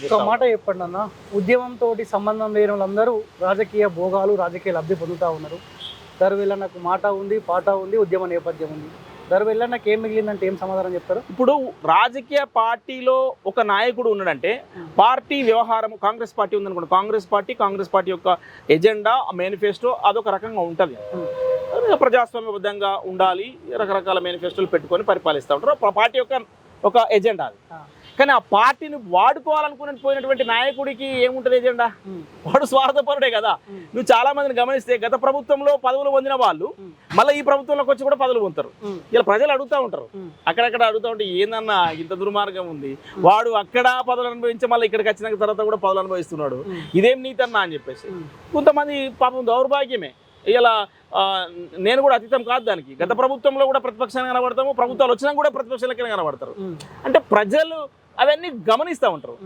ఒక మాట చెప్పండి అన్న, ఉద్యమంతో సంబంధం లేని వాళ్ళందరూ రాజకీయ భోగాలు రాజకీయ లబ్ధి పొందుతూ ఉన్నారు. దర్వెల్లన్నకు మాట ఉంది, పాట ఉంది, ఉద్యమ నేపథ్యం ఉంది. దర్వెల్లన్నకు ఏం మిగిలిందంటే ఏం సమాధానం చెప్తారు? ఇప్పుడు రాజకీయ పార్టీలో ఒక నాయకుడు ఉన్నాడంటే పార్టీ వ్యవహారం, కాంగ్రెస్ పార్టీ ఉందనుకోండి, కాంగ్రెస్ పార్టీ యొక్క ఎజెండా, మేనిఫెస్టో అదొక రకంగా ఉంటుంది. ప్రజాస్వామ్యబద్ధంగా ఉండాలి, రకరకాల మేనిఫెస్టోలు పెట్టుకొని పరిపాలిస్తూ ఉంటారు. పార్టీ యొక్క ఒక ఎజెండా అది. కానీ ఆ పార్టీని వాడుకోవాలనుకుని పోయినటువంటి నాయకుడికి ఏముంటుంది ఎజెండా? వాడు స్వార్థపరుడే కదా. నువ్వు చాలా మందిని గమనిస్తే గత ప్రభుత్వంలో పదవులు పొందిన వాళ్ళు మళ్ళీ ఈ ప్రభుత్వంలోకి వచ్చి కూడా పదవులు పొందుతారు. ఇలా ప్రజలు అడుగుతూ ఉంటారు, అక్కడక్కడ అడుగుతూ ఉంటే ఏందన్నా ఇంత దుర్మార్గం ఉంది, వాడు అక్కడ పదవులు అనుభవించి మళ్ళీ ఇక్కడికి వచ్చిన తర్వాత కూడా పదవులు అనుభవిస్తున్నాడు, ఇదేం నీతన్నా అని చెప్పేసి కొంతమంది పాపం దౌర్భాగ్యమే. ఇలా నేను కూడా అతీతం కాదు దానికి. గత ప్రభుత్వంలో కూడా ప్రతిపక్షాన్ని కనబడతాము, ప్రభుత్వాలు వచ్చినా కూడా ప్రతిపక్షాలకి కనబడతారు. అంటే ప్రజలు అవన్నీ గమనిస్తూ ఉంటారు.